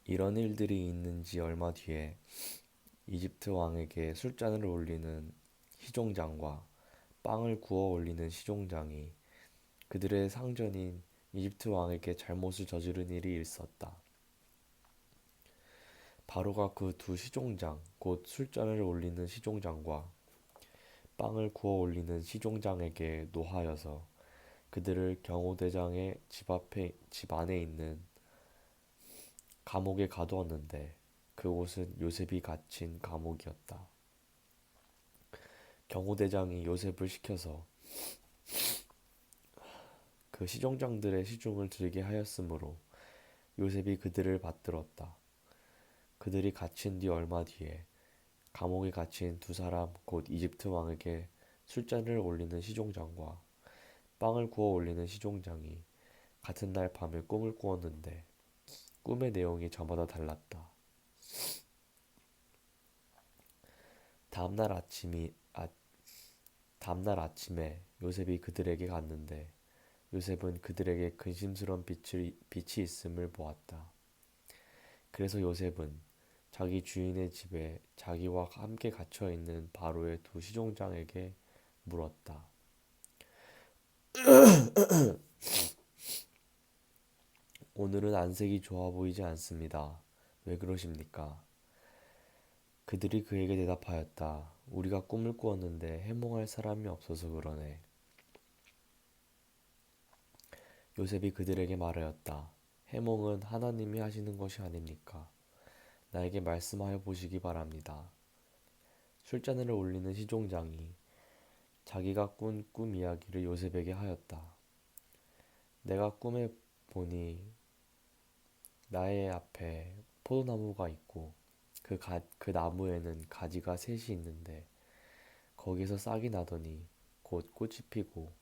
이런 일들이 있는 지 얼마 뒤에 이집트 왕에게 술잔을 올리는 시종장과 빵을 구워 올리는 시종장이 그들의 상전인 이집트 왕에게 잘못을 저지른 일이 있었다. 바로가 그 두 시종장, 곧 술잔을 올리는 시종장과 빵을 구워 올리는 시종장에게 노하여서 그들을 경호대장의 집 안에 있는 감옥에 가두었는데 그곳은 요셉이 갇힌 감옥이었다. 경호대장이 요셉을 시켜서 그 시종장들의 시중을 들게 하였으므로 요셉이 그들을 받들었다. 그들이 갇힌 뒤 얼마 뒤에 감옥에 갇힌 두 사람 곧 이집트 왕에게 술잔을 올리는 시종장과 빵을 구워 올리는 시종장이 같은 날 밤에 꿈을 꾸었는데 꿈의 내용이 저마다 달랐다. 다음날 아침이 아, 다음날 아침에 요셉이 그들에게 갔는데 요셉은 그들에게 근심스러운 빛이 있음을 보았다. 그래서 요셉은 자기 주인의 집에 자기와 함께 갇혀 있는 바로의 두 시종장에게 물었다. 오늘은 안색이 좋아 보이지 않습니다. 왜 그러십니까? 그들이 그에게 대답하였다. 우리가 꿈을 꾸었는데 해몽할 사람이 없어서 그러네. 요셉이 그들에게 말하였다. 해몽은 하나님이 하시는 것이 아닙니까? 나에게 말씀하여 보시기 바랍니다. 술잔을 올리는 시종장이 자기가 꾼 꿈 이야기를 요셉에게 하였다. 내가 꿈에 보니 나의 앞에 포도나무가 있고 그 나무에는 가지가 셋이 있는데 거기서 싹이 나더니 곧 꽃이 피고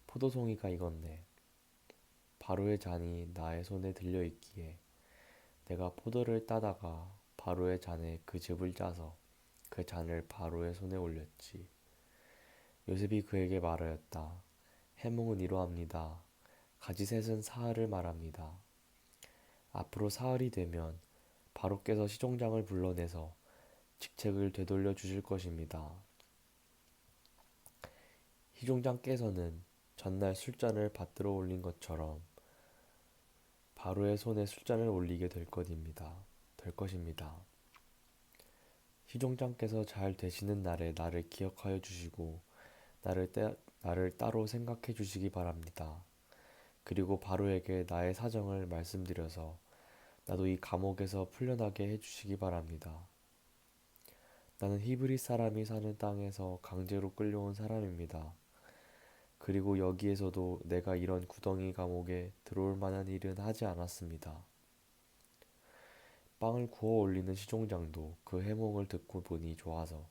포도송이가 익었네. 바로의 잔이 나의 손에 들려 있기에 내가 포도를 따다가 바로의 잔에 그 즙을 짜서 그 잔을 바로의 손에 올렸지. 요셉이 그에게 말하였다. 해몽은 이러합니다. 가지셋은 사흘을 말합니다. 앞으로 사흘이 되면 바로께서 시종장을 불러내서 직책을 되돌려 주실 것입니다. 시종장께서는 전날 술잔을 받들어 올린 것처럼 바로의 손에 술잔을 올리게 될 것입니다. 시종장께서 잘 되시는 날에 나를 기억하여 주시고 나를 따로 생각해 주시기 바랍니다. 그리고 바로에게 나의 사정을 말씀드려서 나도 이 감옥에서 풀려나게 해 주시기 바랍니다. 나는 히브리 사람이 사는 땅에서 강제로 끌려온 사람입니다. 그리고 여기에서도 내가 이런 구덩이 감옥에 들어올 만한 일은 하지 않았습니다. 빵을 구워 올리는 시종장도 그 해몽을 듣고 보니 좋아서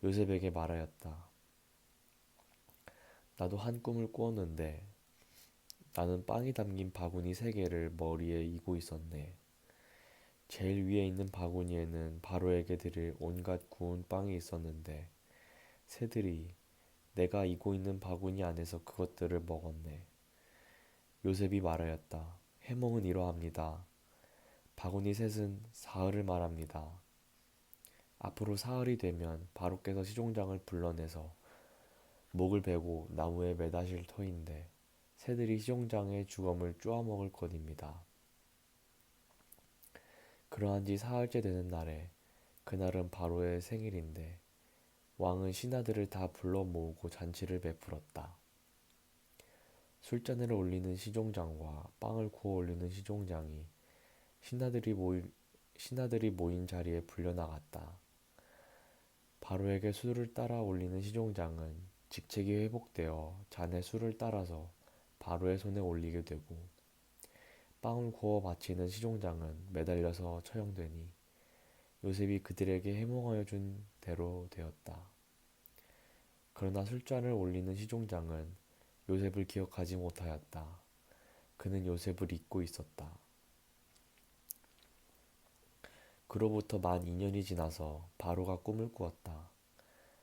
요셉에게 말하였다. 나도 한 꿈을 꾸었는데 나는 빵이 담긴 바구니 세 개를 머리에 이고 있었네. 제일 위에 있는 바구니에는 바로에게 드릴 온갖 구운 빵이 있었는데 새들이 내가 이고 있는 바구니 안에서 그것들을 먹었네. 요셉이 말하였다. 해몽은 이러합니다. 바구니 셋은 사흘을 말합니다. 앞으로 사흘이 되면 바로께서 시종장을 불러내서 목을 베고 나무에 매다실 터인데 새들이 시종장의 주검을 쪼아먹을 것입니다. 그러한 지 사흘째 되는 날에 그날은 바로의 생일인데 왕은 신하들을 다 불러 모으고 잔치를 베풀었다. 술잔을 올리는 시종장과 빵을 구워 올리는 시종장이 신하들이 모인, 신하들이 모인 자리에 불려나갔다. 바로에게 술을 따라 올리는 시종장은 직책이 회복되어 잔에 술을 따라서 바로의 손에 올리게 되고 빵을 구워 바치는 시종장은 매달려서 처형되니 요셉이 그들에게 해몽하여 준 대로 되었다. 그러나 술잔을 올리는 시종장은 요셉을 기억하지 못하였다. 그는 요셉을 잊고 있었다. 그로부터 만 2년이 지나서 바로가 꿈을 꾸었다.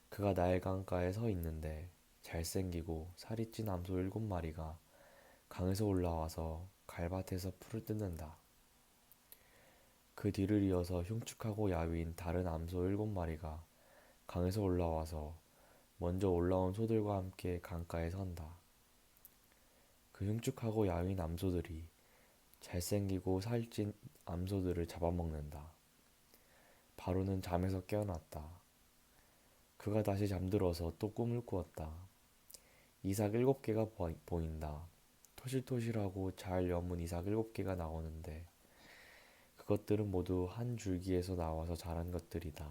그가 나일 강가에 서 있는데 잘생기고 살이 찐 암소 7마리가 강에서 올라와서 갈밭에서 풀을 뜯는다. 그 뒤를 이어서 흉측하고 야윈 다른 암소 7마리가 강에서 올라와서 먼저 올라온 소들과 함께 강가에 선다. 그 흉측하고 야윈 암소들이 잘생기고 살찐 암소들을 잡아먹는다. 바로는 잠에서 깨어났다. 그가 다시 잠들어서 또 꿈을 꾸었다. 이삭 7개가 보인다. 토실토실하고 잘 여문 이삭 7개가 나오는데 그것들은 모두 한 줄기에서 나와서 자란 것들이다.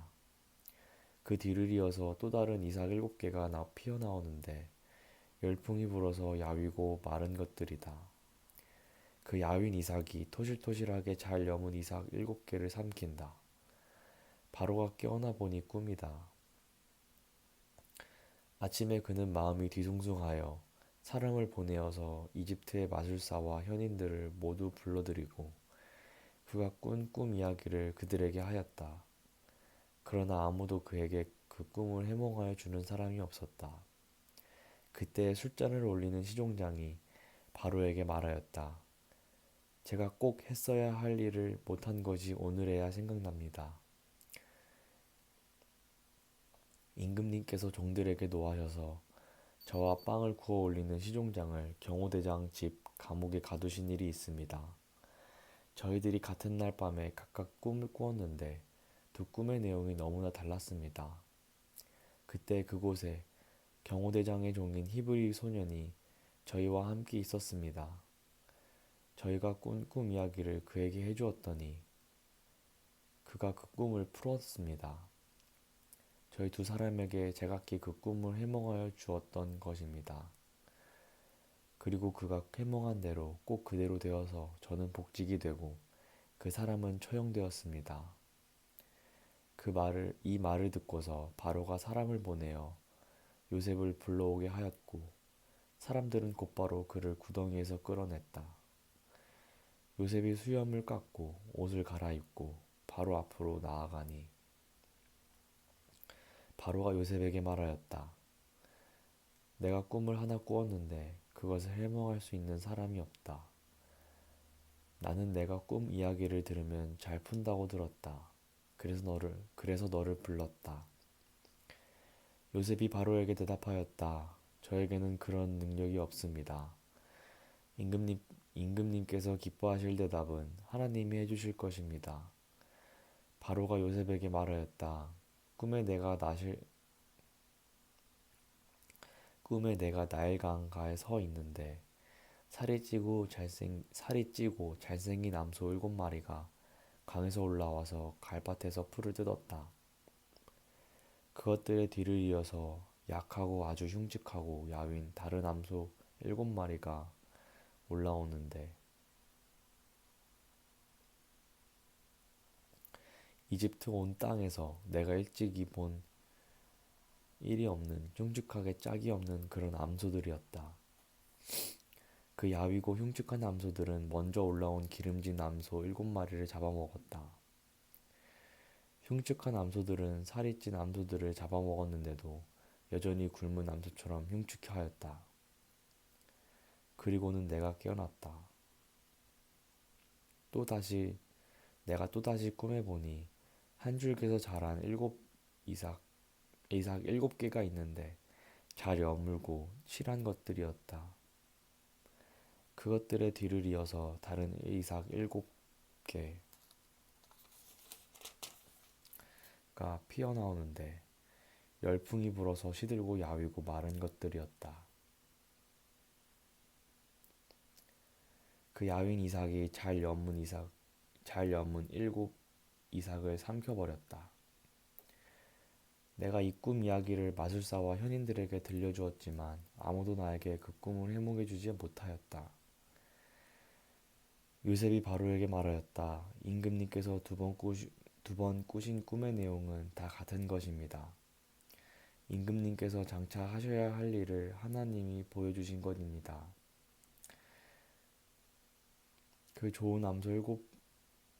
그 뒤를 이어서 또 다른 이삭 7개가 피어나오는데 열풍이 불어서 야위고 마른 것들이다. 그 야윈 이삭이 토실토실하게 잘 여문 이삭 7개를 삼킨다. 바로가 깨어나 보니 꿈이다. 아침에 그는 마음이 뒤숭숭하여 사람을 보내어서 이집트의 마술사와 현인들을 모두 불러들이고 그가 꾼 꿈 이야기를 그들에게 하였다. 그러나 아무도 그에게 그 꿈을 해몽하여 주는 사람이 없었다. 그때 술잔을 올리는 시종장이 바로에게 말하였다. 제가 꼭 했어야 할 일을 못한 것이 오늘에야 생각납니다. 임금님께서 종들에게 노하셔서 저와 빵을 구워 올리는 시종장을 경호대장 집 감옥에 가두신 일이 있습니다. 저희들이 같은 날 밤에 각각 꿈을 꾸었는데 두 꿈의 내용이 너무나 달랐습니다. 그때 그곳에 경호대장의 종인 히브리 소년이 저희와 함께 있었습니다. 저희가 꾼 꿈 이야기를 그에게 해주었더니 그가 그 꿈을 풀었습니다. 저희 두 사람에게 제각기 그 꿈을 해몽하여 주었던 것입니다. 그리고 그가 해몽한 대로 꼭 그대로 되어서 저는 복직이 되고 그 사람은 처형되었습니다. 이 말을 듣고서 바로가 사람을 보내어 요셉을 불러오게 하였고 사람들은 곧바로 그를 구덩이에서 끌어냈다. 요셉이 수염을 깎고 옷을 갈아입고 바로 앞으로 나아가니 바로가 요셉에게 말하였다. 내가 꿈을 하나 꾸었는데 그것을 해몽할 수 있는 사람이 없다. 나는 내가 꿈 이야기를 들으면 잘 푼다고 들었다. 그래서 너를 불렀다. 요셉이 바로에게 대답하였다. 저에게는 그런 능력이 없습니다. 임금님께서 기뻐하실 대답은 하나님이 해주실 것입니다. 바로가 요셉에게 말하였다. 꿈에 내가 나일 강가에 서 있는데 살이 찌고 잘생긴 암소 7마리가 강에서 올라와서 갈밭에서 풀을 뜯었다. 그것들의 뒤를 이어서 약하고 아주 흉측하고 야윈 다른 암소 7마리가 올라오는데 이집트 온 땅에서 내가 일찍이 본 일이 없는 흉측하게 짝이 없는 그런 암소들이었다. 그 야위고 흉측한 암소들은 먼저 올라온 기름진 암소 7마리를 잡아먹었다. 흉측한 암소들은 살이 찐 암소들을 잡아먹었는데도 여전히 굶은 암소처럼 흉측하였다. 그리고는 내가 깨어났다. 내가 또다시 꿈에 보니 한 줄기에서 자란 이삭 7개가 있는데 잘 여물고 실한 것들이었다. 그것들의 뒤를 이어서 다른 이삭 7개가 피어나오는데 열풍이 불어서 시들고 야위고 마른 것들이었다. 그 야윈 이삭이 잘 여문 7 이삭을 삼켜버렸다. 내가 이 꿈 이야기를 마술사와 현인들에게 들려주었지만 아무도 나에게 그 꿈을 해몽해주지 못하였다. 요셉이 바로에게 말하였다. 임금님께서 두 번 꾸신 꿈의 내용은 다 같은 것입니다. 임금님께서 장차 하셔야 할 일을 하나님이 보여주신 것입니다. 그 좋은 암소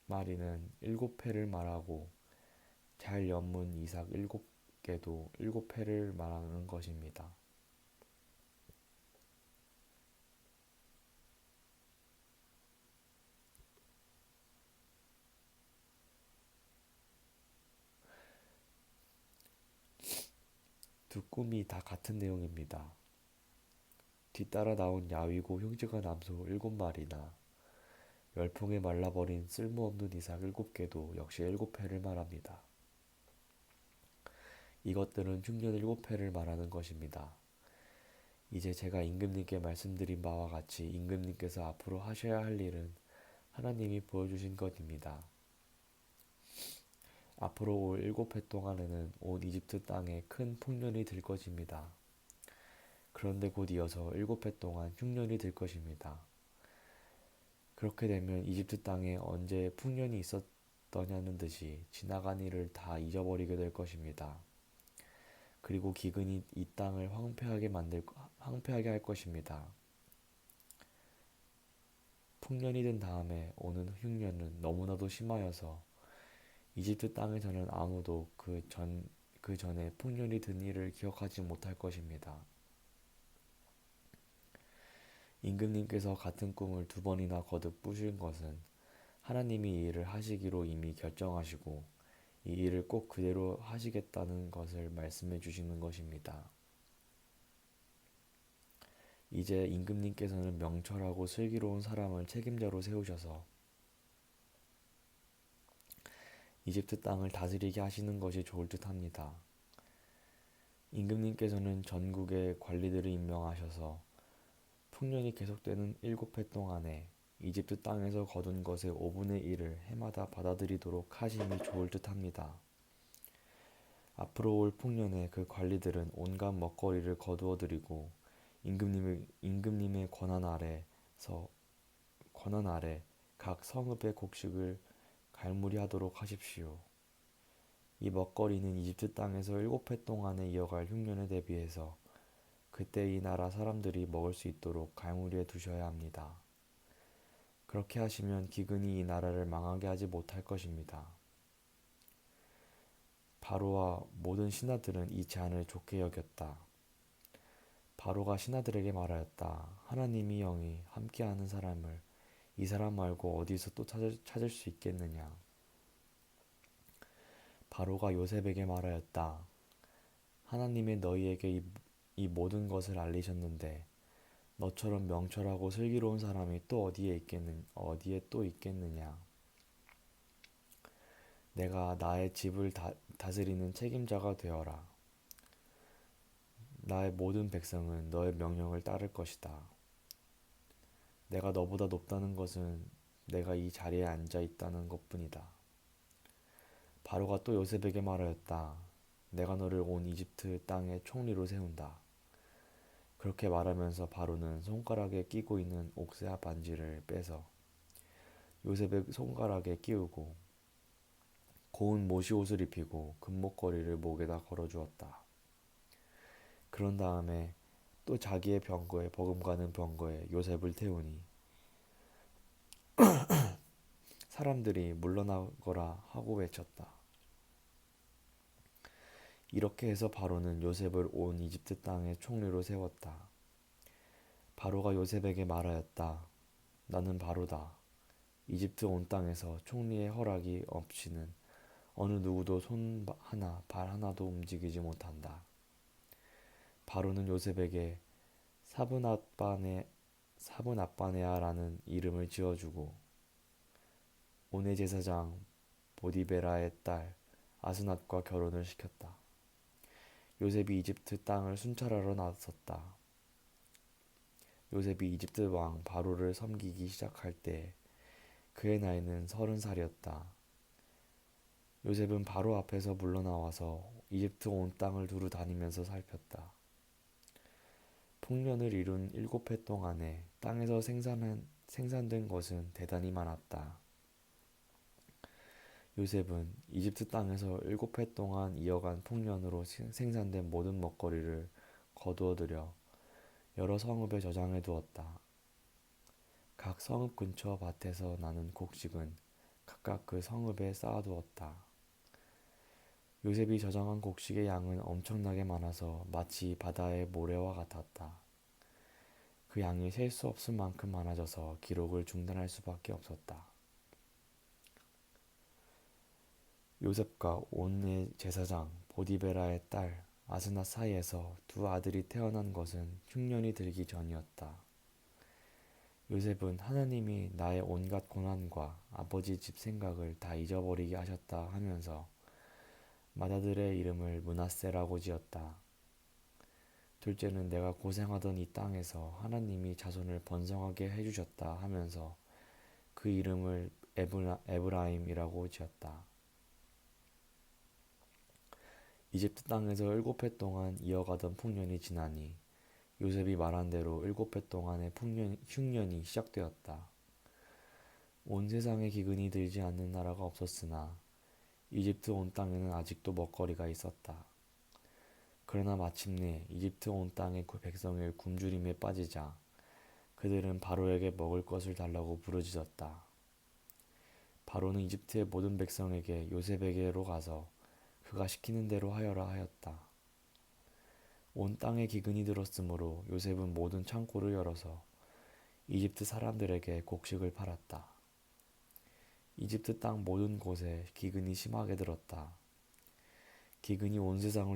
7마리는 7패를 말하고 잘 연문 이삭 7개도 7패를 말하는 것입니다. 두 꿈이 다 같은 내용입니다. 뒤따라 나온 야위고 흉측한 암소 7마리나 열풍에 말라버린 쓸모없는 이삭 7개도 역시 7회를 말합니다. 이것들은 흉년 7회를 말하는 것입니다. 이제 제가 임금님께 말씀드린 바와 같이 임금님께서 앞으로 하셔야 할 일은 하나님이 보여주신 것입니다. 앞으로 올 7회 동안에는 온 이집트 땅에 큰 풍년이 들 것입니다. 그런데 곧 이어서 7회 동안 흉년이 들 것입니다. 그렇게 되면 이집트 땅에 언제 풍년이 있었더냐는 듯이 지나간 일을 다 잊어버리게 될 것입니다. 그리고 기근이 이 땅을 황폐하게 할 것입니다. 풍년이 든 다음에 오는 흉년은 너무나도 심하여서 이집트 땅에서는 아무도 그 전에 풍년이 든 일을 기억하지 못할 것입니다. 임금님께서 같은 꿈을 2번이나 거듭 꾸신 것은 하나님이 이 일을 하시기로 이미 결정하시고 이 일을 꼭 그대로 하시겠다는 것을 말씀해 주시는 것입니다. 이제 임금님께서는 명철하고 슬기로운 사람을 책임자로 세우셔서 이집트 땅을 다스리게 하시는 것이 좋을 듯 합니다. 임금님께서는 전국의 관리들을 임명하셔서 풍년이 계속되는 7회 동안에 이집트 땅에서 거둔 것의 5분의 1을 해마다 받아들이도록 하심이 좋을 듯 합니다. 앞으로 올 풍년에 그 관리들은 온갖 먹거리를 거두어 드리고 임금님의 권한 아래 각 성읍의 곡식을 갈무리하도록 하십시오. 이 먹거리는 이집트 땅에서 7회 동안에 이어갈 흉년에 대비해서 그때 이 나라 사람들이 먹을 수 있도록 갈무리해 두셔야 합니다. 그렇게 하시면 기근이 이 나라를 망하게 하지 못할 것입니다. 바로와 모든 신하들은 이 제안을 좋게 여겼다. 바로가 신하들에게 말하였다. 하나님이 영이 함께하는 사람을 이 사람 말고 어디서 또 찾을 수 있겠느냐. 바로가 요셉에게 말하였다. 하나님이 너희에게 이 모든 것을 알리셨는데 너처럼 명철하고 슬기로운 사람이 또 어디에 또 있겠느냐. 내가 나의 집을 다스리는 책임자가 되어라. 나의 모든 백성은 너의 명령을 따를 것이다. 내가 너보다 높다는 것은 내가 이 자리에 앉아 있다는 것뿐이다. 바로가 또 요셉에게 말하였다. 내가 너를 온 이집트 땅의 총리로 세운다. 그렇게 말하면서 바로는 손가락에 끼고 있는 옥새와 반지를 빼서 요셉의 손가락에 끼우고 고운 모시옷을 입히고 금목걸이를 목에다 걸어주었다. 그런 다음에 또 자기의 병거에 버금가는 병거에 요셉을 태우니 사람들이 물러나거라 하고 외쳤다. 이렇게 해서 바로는 요셉을 온 이집트 땅의 총리로 세웠다. 바로가 요셉에게 말하였다. 나는 바로다. 이집트 온 땅에서 총리의 허락이 없이는 어느 누구도 손 하나 발 하나도 움직이지 못한다. 바로는 요셉에게 사브낫바네아라는 이름을 지어주고 오네 제사장 보디베라의 딸 아스낫과 결혼을 시켰다. 요셉이 이집트 땅을 순찰하러 나섰다. 요셉이 이집트 왕 바로를 섬기기 시작할 때 그의 나이는 30살이었다. 요셉은 바로 앞에서 물러나와서 이집트 온 땅을 두루 다니면서 살폈다. 풍년을 이룬 7회 동안에 땅에서 생산된 것은 대단히 많았다. 요셉은 이집트 땅에서 7회 동안 이어간 풍년으로 생산된 모든 먹거리를 거두어 들여 여러 성읍에 저장해 두었다. 각 성읍 근처 밭에서 나는 곡식은 각각 그 성읍에 쌓아두었다. 요셉이 저장한 곡식의 양은 엄청나게 많아서 마치 바다의 모래와 같았다. 그 양이 셀 수 없을 만큼 많아져서 기록을 중단할 수밖에 없었다. 요셉과 온네 제사장 보디베라의 딸 아스낫 사이에서 두 아들이 태어난 것은 흉년이 들기 전이었다. 요셉은 하나님이 나의 온갖 고난과 아버지 집 생각을 다 잊어버리게 하셨다 하면서 맏아들의 이름을 므낫세라고 지었다. 둘째는 내가 고생하던 이 땅에서 하나님이 자손을 번성하게 해주셨다 하면서 그 이름을 에브라임이라고 지었다. 이집트 땅에서 7해 동안 이어가던 풍년이 지나니 요셉이 말한 대로 7해 동안의 흉년이 시작되었다. 온 세상에 기근이 들지 않는 나라가 없었으나 이집트 온 땅에는 아직도 먹거리가 있었다. 그러나 마침내 이집트 온 땅의 그 백성의 굶주림에 빠지자 그들은 바로에게 먹을 것을 달라고 부르짖었다. 바로는 이집트의 모든 백성에게 요셉에게로 가서 그가 시키는 대로 하여라 하였다. 온 땅에 기근이 들었으므로 요셉은 모든 창고를 열어서 이집트 사람들에게 곡식을 팔았다. 이집트 땅 모든 곳에 기근이 심하게 들었다. 기근이 온 세상을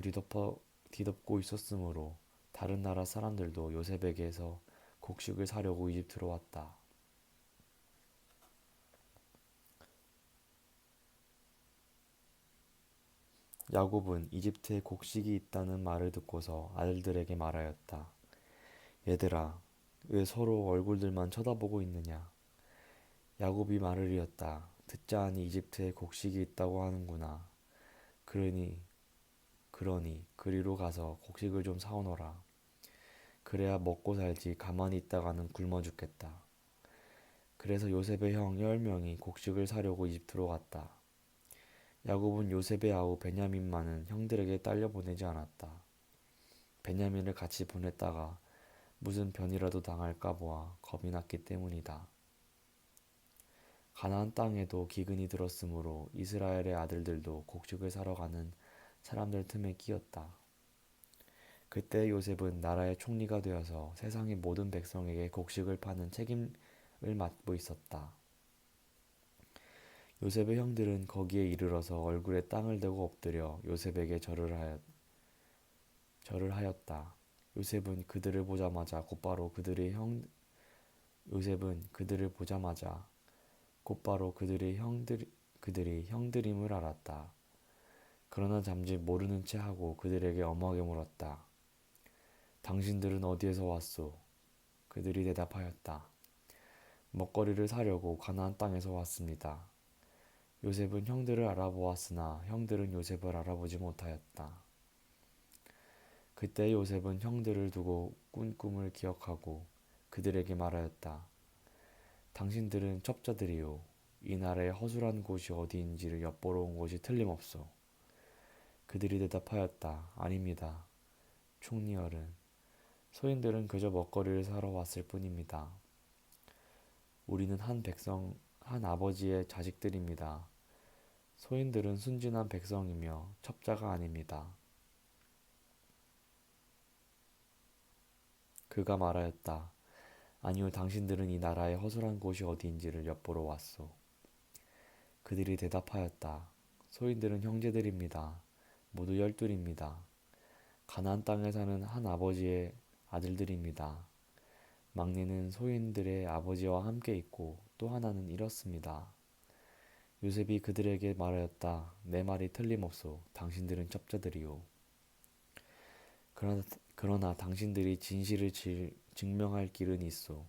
뒤덮고 있었으므로 다른 나라 사람들도 요셉에게서 곡식을 사려고 이집트로 왔다. 야곱은 이집트에 곡식이 있다는 말을 듣고서 아들들에게 말하였다. 얘들아, 왜 서로 얼굴들만 쳐다보고 있느냐? 야곱이 말을 이었다. 듣자 하니 이집트에 곡식이 있다고 하는구나. 그러니 그리로 가서 곡식을 좀 사오너라. 그래야 먹고 살지 가만히 있다가는 굶어 죽겠다. 그래서 요셉의 형 10명이 곡식을 사려고 이집트로 갔다. 야곱은 요셉의 아우 베냐민만은 형들에게 딸려 보내지 않았다. 베냐민을 같이 보냈다가 무슨 변이라도 당할까 보아 겁이 났기 때문이다. 가나안 땅에도 기근이 들었으므로 이스라엘의 아들들도 곡식을 사러 가는 사람들 틈에 끼었다. 그때 요셉은 나라의 총리가 되어서 세상의 모든 백성에게 곡식을 파는 책임을 맡고 있었다. 요셉의 형들은 거기에 이르러서 얼굴에 땅을 대고 엎드려 요셉에게 절을 하였다. 요셉은 그들을 보자마자 곧바로 그들이 형들임을 알았다. 그러나 잠시 모르는 채 하고 그들에게 엄하게 물었다. 당신들은 어디에서 왔소? 그들이 대답하였다. 먹거리를 사려고 가나안 땅에서 왔습니다. 요셉은 형들을 알아보았으나 형들은 요셉을 알아보지 못하였다. 그때 요셉은 형들을 두고 꾼 꿈을 기억하고 그들에게 말하였다. 당신들은 첩자들이요. 이 나라의 허술한 곳이 어디인지를 엿보러 온 것이 틀림없소. 그들이 대답하였다. 아닙니다. 총리어른. 소인들은 그저 먹거리를 사러 왔을 뿐입니다. 우리는 한 아버지의 자식들입니다. 소인들은 순진한 백성이며 첩자가 아닙니다. 그가 말하였다. 아니요, 당신들은 이 나라의 허술한 곳이 어디인지를 엿보러 왔소. 그들이 대답하였다. 소인들은 형제들입니다. 모두 12입니다. 가나안 땅에 사는 한 아버지의 아들들입니다. 막내는 소인들의 아버지와 함께 있고 또 하나는 이렇습니다. 요셉이 그들에게 말하였다. 내 말이 틀림없소. 당신들은 첩자들이요. 그러나 당신들이 진실을 증명할 길은 있소.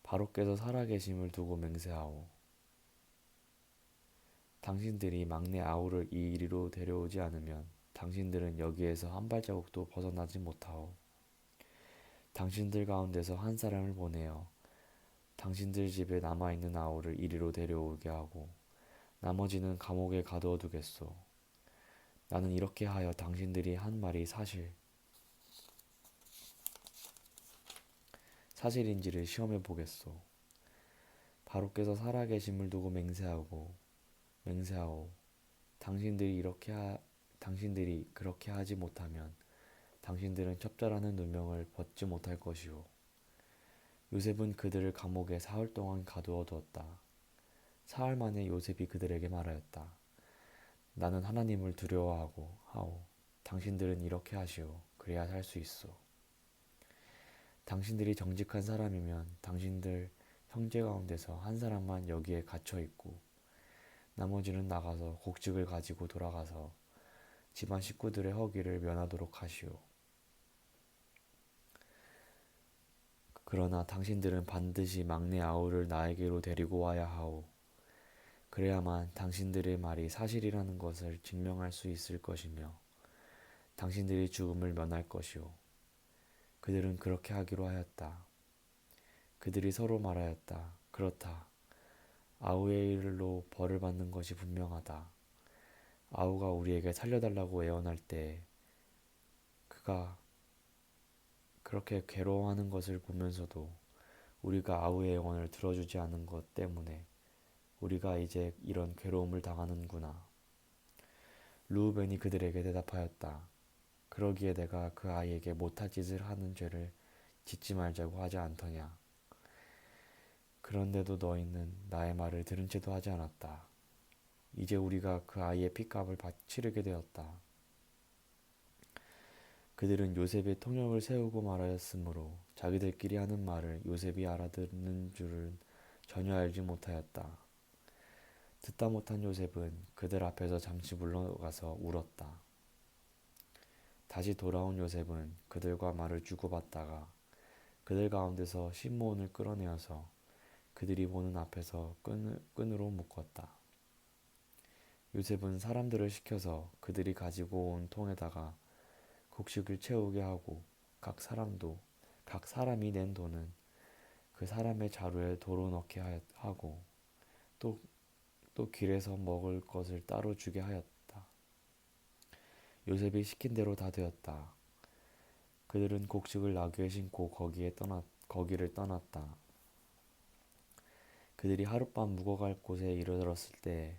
바로께서 살아계심을 두고 맹세하오. 당신들이 막내 아우를 이 이리로 데려오지 않으면 당신들은 여기에서 한 발자국도 벗어나지 못하오. 당신들 가운데서 한 사람을 보내어 당신들 집에 남아있는 아우를 이리로 데려오게 하고 나머지는 감옥에 가두어 두겠소. 나는 이렇게 하여 당신들이 한 말이 사실인지를 시험해 보겠소. 바로께서 살아계심을 두고 맹세하오. 당신들이 그렇게 하지 못하면 당신들은 첩자라는 누명을 벗지 못할 것이오. 요셉은 그들을 감옥에 사흘 동안 가두어 두었다. 사흘 만에 요셉이 그들에게 말하였다. 나는 하나님을 두려워하고 하오. 당신들은 이렇게 하시오. 그래야 살 수 있어. 당신들이 정직한 사람이면 당신들 형제 가운데서 한 사람만 여기에 갇혀 있고 나머지는 나가서 곡식을 가지고 돌아가서 집안 식구들의 허기를 면하도록 하시오. 그러나 당신들은 반드시 막내 아우를 나에게로 데리고 와야 하오. 그래야만 당신들의 말이 사실이라는 것을 증명할 수 있을 것이며 당신들이 죽음을 면할 것이오. 그들은 그렇게 하기로 하였다. 그들이 서로 말하였다. 그렇다. 아우의 일로 벌을 받는 것이 분명하다. 아우가 우리에게 살려달라고 애원할 때 그가 그렇게 괴로워하는 것을 보면서도 우리가 아우의 애원을 들어주지 않은 것 때문에 우리가 이제 이런 괴로움을 당하는구나. 르우벤이 그들에게 대답하였다. 그러기에 내가 그 아이에게 못할 짓을 하는 죄를 짓지 말자고 하지 않더냐. 그런데도 너희는 나의 말을 들은 채도 하지 않았다. 이제 우리가 그 아이의 핏값을 치르게 되었다. 그들은 요셉의 통역을 세우고 말하였으므로 자기들끼리 하는 말을 요셉이 알아듣는 줄은 전혀 알지 못하였다. 듣다 못한 요셉은 그들 앞에서 잠시 물러가서 울었다. 다시 돌아온 요셉은 그들과 말을 주고받다가 그들 가운데서 시므온을 끌어내어서 그들이 보는 앞에서 끈으로 묶었다. 요셉은 사람들을 시켜서 그들이 가지고 온 통에다가 곡식을 채우게 하고 각 사람이 낸 돈은 그 사람의 자루에 도로 넣게 하고 또 길에서 먹을 것을 따로 주게 하였다. 요셉이 시킨 대로 다 되었다. 그들은 곡식을 나귀에 심고 거기를 떠났다. 그들이 하룻밤 묵어갈 곳에 이르렀을 때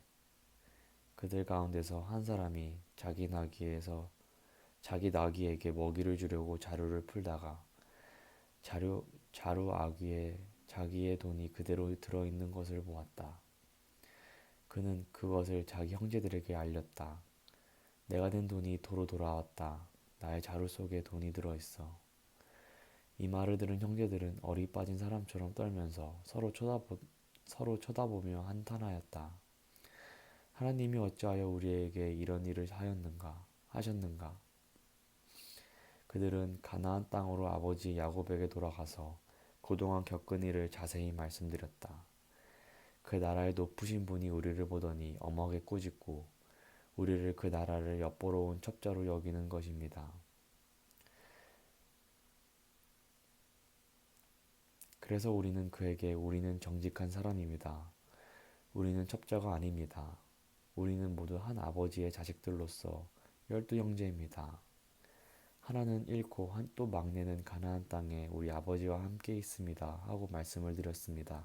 그들 가운데서 한 사람이 자기 나귀에게 먹이를 주려고 자루를 풀다가 자루 아귀에 자기의 돈이 그대로 들어있는 것을 보았다. 그는 그것을 자기 형제들에게 알렸다. 내가 낸 돈이 도로 돌아왔다. 나의 자루 속에 돈이 들어있어. 이 말을 들은 형제들은 어리 빠진 사람처럼 떨면서 서로 쳐다보며 한탄하였다. 하나님이 어찌하여 우리에게 이런 일을 하셨는가? 그들은 가나안 땅으로 아버지 야곱에게 돌아가서 그동안 겪은 일을 자세히 말씀드렸다. 그 나라의 높으신 분이 우리를 보더니 엄하게 꾸짖고 우리를 그 나라를 엿보러 온 첩자로 여기는 것입니다. 그래서 우리는 그에게 우리는 정직한 사람입니다. 우리는 첩자가 아닙니다. 우리는 모두 한 아버지의 자식들로서 12형제입니다. 하나는 잃고 또 막내는 가나안 땅에 우리 아버지와 함께 있습니다. 하고 말씀을 드렸습니다.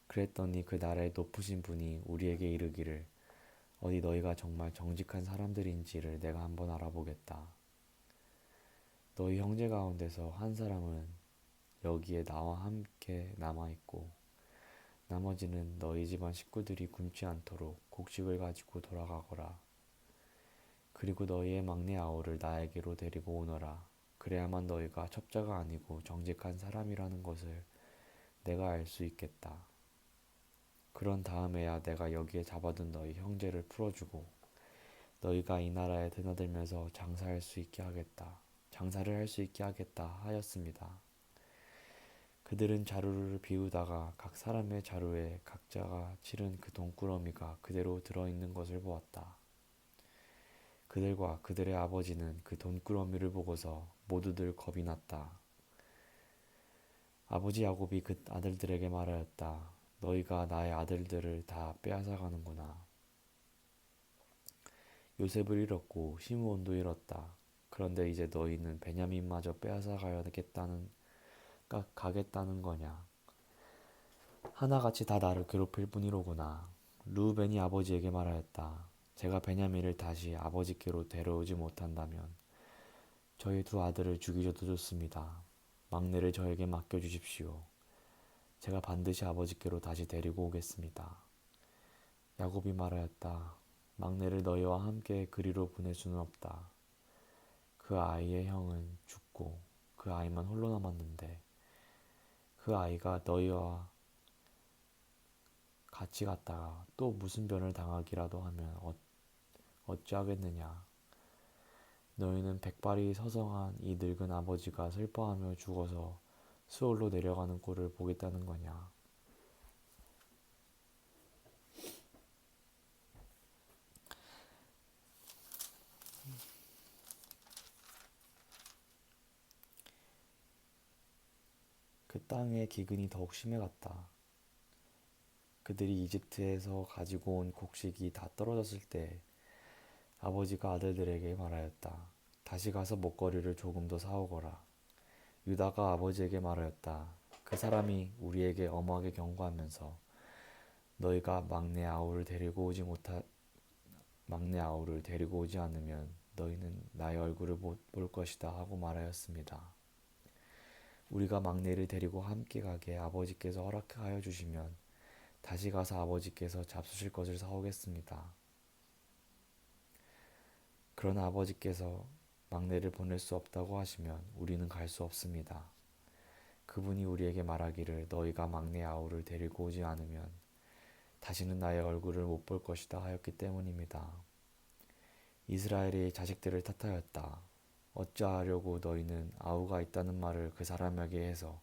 그랬더니 그 나라의 높으신 분이 우리에게 이르기를 어디 너희가 정말 정직한 사람들인지를 내가 한번 알아보겠다. 너희 형제 가운데서 한 사람은 여기에 나와 함께 남아있고 나머지는 너희 집안 식구들이 굶지 않도록 곡식을 가지고 돌아가거라. 그리고 너희의 막내 아우를 나에게로 데리고 오너라. 그래야만 너희가 첩자가 아니고 정직한 사람이라는 것을 내가 알 수 있겠다. 그런 다음에야 내가 여기에 잡아둔 너희 형제를 풀어주고 너희가 이 나라에 드나들면서 장사를 할 수 있게 하겠다 하였습니다. 그들은 자루를 비우다가 각 사람의 자루에 각자가 치른 그 돈꾸러미가 그대로 들어있는 것을 보았다. 그들과 그들의 아버지는 그 돈꾸러미를 보고서 모두들 겁이 났다. 아버지 야곱이 그 아들들에게 말하였다. 너희가 나의 아들들을 다 빼앗아가는구나. 요셉을 잃었고 시므온도 잃었다. 그런데 이제 너희는 베냐민마저 가겠다는 거냐. 하나같이 다 나를 괴롭힐 뿐이로구나. 르우벤이 아버지에게 말하였다. 제가 베냐민을 다시 아버지께로 데려오지 못한다면 저희 두 아들을 죽이셔도 좋습니다. 막내를 저에게 맡겨주십시오. 제가 반드시 아버지께로 다시 데리고 오겠습니다. 야곱이 말하였다. 막내를 너희와 함께 그리로 보낼 수는 없다. 그 아이의 형은 죽고 그 아이만 홀로 남았는데 그 아이가 너희와 같이 갔다가 또 무슨 변을 당하기라도 하면 어찌하겠느냐. 너희는 백발이 서성한 이 늙은 아버지가 슬퍼하며 죽어서 수월로 내려가는 꼴을 보겠다는 거냐. 그 땅의 기근이 더욱 심해갔다. 그들이 이집트에서 가지고 온 곡식이 다 떨어졌을 때 아버지가 아들들에게 말하였다. 다시 가서 먹거리를 조금 더 사오거라. 유다가 아버지에게 말하였다. 그 사람이 우리에게 엄하게 경고하면서 너희가 막내 아우를 데리고 오지 않으면 너희는 나의 얼굴을 못 볼 것이다 하고 말하였습니다. 우리가 막내를 데리고 함께 가게 아버지께서 허락하여 주시면 다시 가서 아버지께서 잡수실 것을 사오겠습니다. 그러나 아버지께서 막내를 보낼 수 없다고 하시면 우리는 갈 수 없습니다. 그분이 우리에게 말하기를 너희가 막내 아우를 데리고 오지 않으면 다시는 나의 얼굴을 못 볼 것이다 하였기 때문입니다. 이스라엘이 자식들을 탓하였다. 어찌하려고 너희는 아우가 있다는 말을 그 사람에게 해서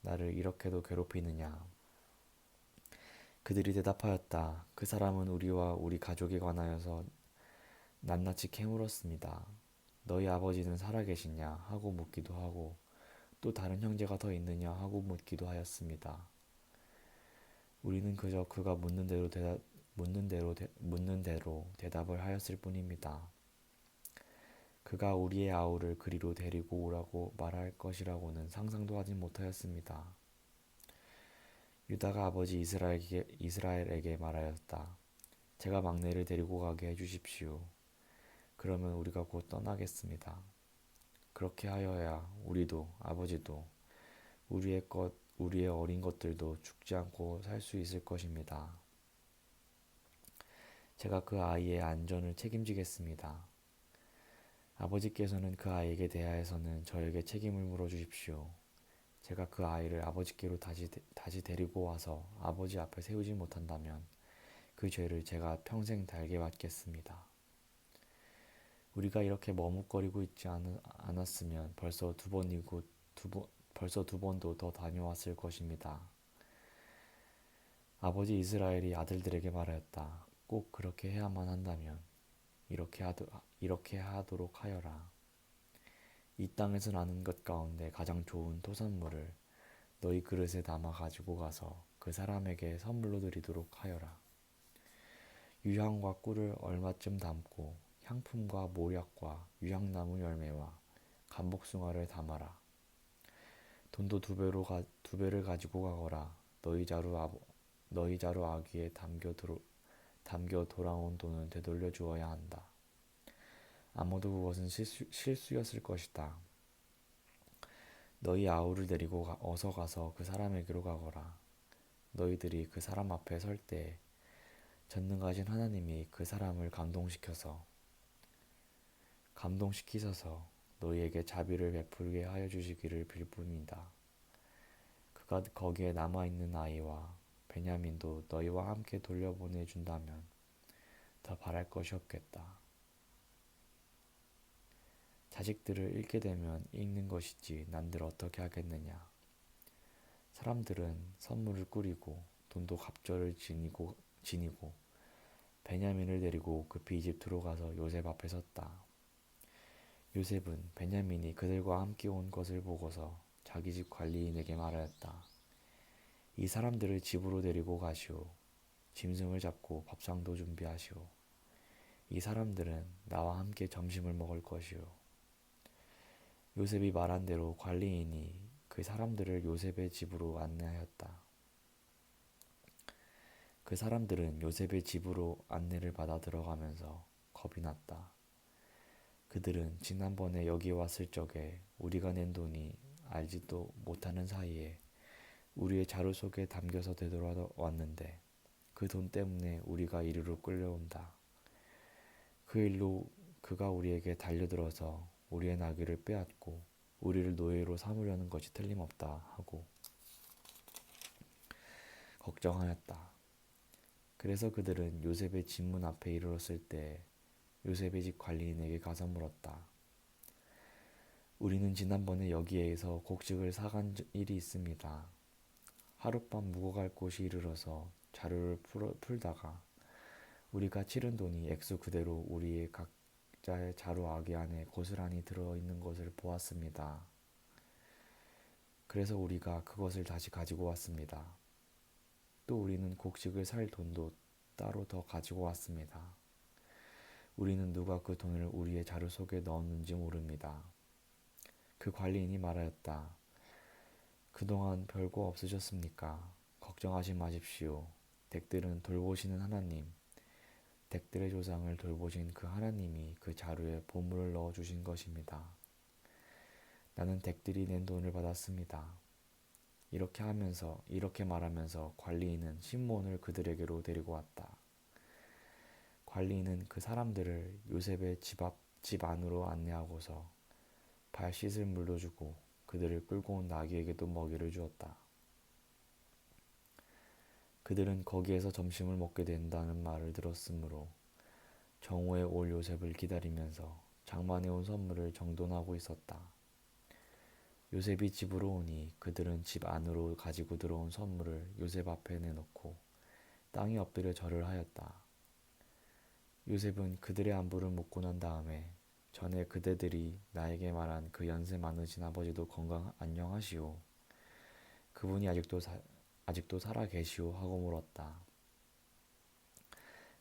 나를 이렇게도 괴롭히느냐. 그들이 대답하였다. 그 사람은 우리와 우리 가족에 관하여서 낱낱이 캐물었습니다. 너희 아버지는 살아계시냐 하고 묻기도 하고 또 다른 형제가 더 있느냐 하고 묻기도 하였습니다. 우리는 그저 그가 묻는 대로 대답을 하였을 뿐입니다. 그가 우리의 아우를 그리로 데리고 오라고 말할 것이라고는 상상도 하지 못하였습니다. 유다가 아버지 이스라엘에게 말하였다. 제가 막내를 데리고 가게 해주십시오. 그러면 우리가 곧 떠나겠습니다. 그렇게 하여야 우리도 아버지도 우리의 어린 것들도 죽지 않고 살 수 있을 것입니다. 제가 그 아이의 안전을 책임지겠습니다. 아버지께서는 그 아이에게 대하여서는 저에게 책임을 물어주십시오. 제가 그 아이를 아버지께로 다시 데리고 와서 아버지 앞에 세우지 못한다면 그 죄를 제가 평생 달게 받겠습니다. 우리가 이렇게 머뭇거리고 있지 않았으면 벌써 두 번도 더 다녀왔을 것입니다. 아버지 이스라엘이 아들들에게 말하였다. 꼭 그렇게 해야만 한다면 이렇게 하도록 하여라. 이 땅에서 나는 것 가운데 가장 좋은 토산물을 너희 그릇에 담아 가지고 가서 그 사람에게 선물로 드리도록 하여라. 유향과 꿀을 얼마쯤 담고 향품과 모략과 유향나무 열매와 감복숭아를 담아라. 돈도 두 배를 가지고 가거라. 너희 자루 아귀에 담겨 돌아온 돈은 되돌려 주어야 한다. 아마도 그것은 실수였을 것이다. 너희 아우를 데리고 어서 가서 그 사람에게로 가거라. 너희들이 그 사람 앞에 설 때 전능하신 하나님이 그 사람을 감동시키셔서 너희에게 자비를 베풀게 하여 주시기를 빌 뿐이다. 그가 거기에 남아있는 아이와 베냐민도 너희와 함께 돌려보내 준다면 더 바랄 것이 없겠다. 자식들을 잃게 되면 잃는 것이지 난들 어떻게 하겠느냐. 사람들은 선물을 꾸리고 돈도 갑절을 지니고 베냐민을 데리고 급히 이집트로 가서 요셉 앞에 섰다. 요셉은 베냐민이 그들과 함께 온 것을 보고서 자기 집 관리인에게 말하였다. 이 사람들을 집으로 데리고 가시오. 짐승을 잡고 밥상도 준비하시오. 이 사람들은 나와 함께 점심을 먹을 것이오. 요셉이 말한 대로 관리인이 그 사람들을 요셉의 집으로 안내하였다. 그 사람들은 요셉의 집으로 안내를 받아 들어가면서 겁이 났다. 그들은 지난번에 여기 왔을 적에 우리가 낸 돈이 알지도 못하는 사이에 우리의 자루 속에 담겨서 되돌아왔는데 그 돈 때문에 우리가 이리로 끌려온다. 그 일로 그가 우리에게 달려들어서 우리의 나귀를 빼앗고 우리를 노예로 삼으려는 것이 틀림없다 하고 걱정하였다. 그래서 그들은 요셉의 집 문 앞에 이르렀을 때 요셉의 집 관리인에게 가서 물었다. 우리는 지난번에 여기에서 곡식을 사간 일이 있습니다. 하룻밤 묵어갈 곳이 이르러서 자루를 풀다가 우리가 치른 돈이 액수 그대로 우리의 각자의 자루 아기 안에 고스란히 들어있는 것을 보았습니다. 그래서 우리가 그것을 다시 가지고 왔습니다. 또 우리는 곡식을 살 돈도 따로 더 가지고 왔습니다. 우리는 누가 그 돈을 우리의 자루 속에 넣었는지 모릅니다. 그 관리인이 말하였다. 그동안 별거 없으셨습니까? 걱정하지 마십시오. 댁들은 돌보시는 하나님, 댁들의 조상을 돌보신 그 하나님이 그 자루에 보물을 넣어주신 것입니다. 나는 댁들이 낸 돈을 받았습니다. 이렇게 말하면서 관리인은 신몬을 그들에게로 데리고 왔다. 관리인은 그 사람들을 요셉의 집 안으로 안내하고서 발 씻을 물도 주고 그들을 끌고 온 나귀에게도 먹이를 주었다. 그들은 거기에서 점심을 먹게 된다는 말을 들었으므로 정오에 올 요셉을 기다리면서 장만해 온 선물을 정돈하고 있었다. 요셉이 집으로 오니 그들은 집 안으로 가지고 들어온 선물을 요셉 앞에 내놓고 땅에 엎드려 절을 하였다. 요셉은 그들의 안부를 묻고 난 다음에 전에 그대들이 나에게 말한 그 연세 많으신 아버지도 안녕하시오. 그분이 아직도 살아 계시오 하고 물었다.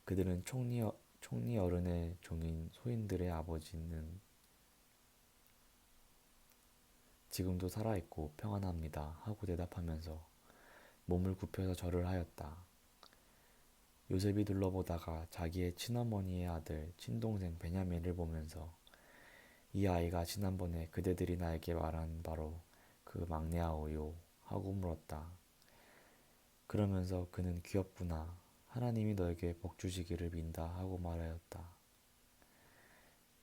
그들은 총리 어른의 종인 소인들의 아버지는 지금도 살아있고 평안합니다 하고 대답하면서 몸을 굽혀서 절을 하였다. 요셉이 둘러보다가 자기의 친어머니의 아들 친동생 베냐민을 보면서 이 아이가 지난번에 그대들이 나에게 말한 바로 그 막내아오요 하고 물었다. 그러면서 그는 귀엽구나. 하나님이 너에게 복 주시기를 빈다 하고 말하였다.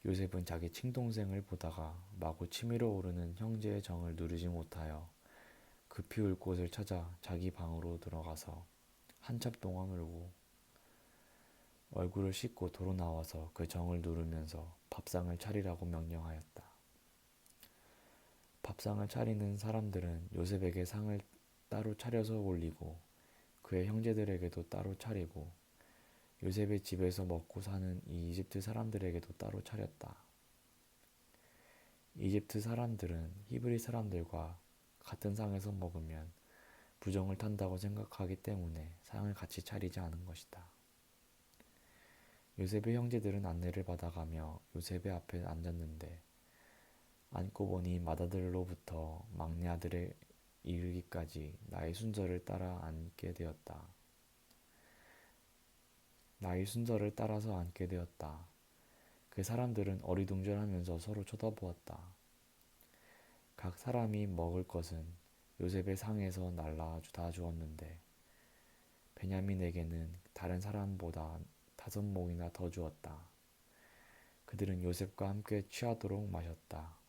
요셉은 자기 친동생을 보다가 마구 치밀어 오르는 형제의 정을 누르지 못하여 급히 울 곳을 찾아 자기 방으로 들어가서 한참 동안 울고 얼굴을 씻고 도로 나와서 그 정을 누르면서 밥상을 차리라고 명령하였다. 밥상을 차리는 사람들은 요셉에게 상을 따로 차려서 올리고 그의 형제들에게도 따로 차리고 요셉의 집에서 먹고 사는 이 이집트 사람들에게도 따로 차렸다. 이집트 사람들은 히브리 사람들과 같은 상에서 먹으면 부정을 탄다고 생각하기 때문에 상을 같이 차리지 않은 것이다. 요셉의 형제들은 안내를 받아가며 요셉의 앞에 앉았는데 앉고 보니 맏아들로부터 막내 아들에 이르기까지 나의 순서를 따라 앉게 되었다. 나의 순서를 따라서 앉게 되었다. 그 사람들은 어리둥절하면서 서로 쳐다보았다. 각 사람이 먹을 것은 요셉의 상에서 날라 다 주었는데 베냐민에게는 다른 사람보다 5몽이나 더 주었다. 그들은 요셉과 함께 취하도록 마셨다.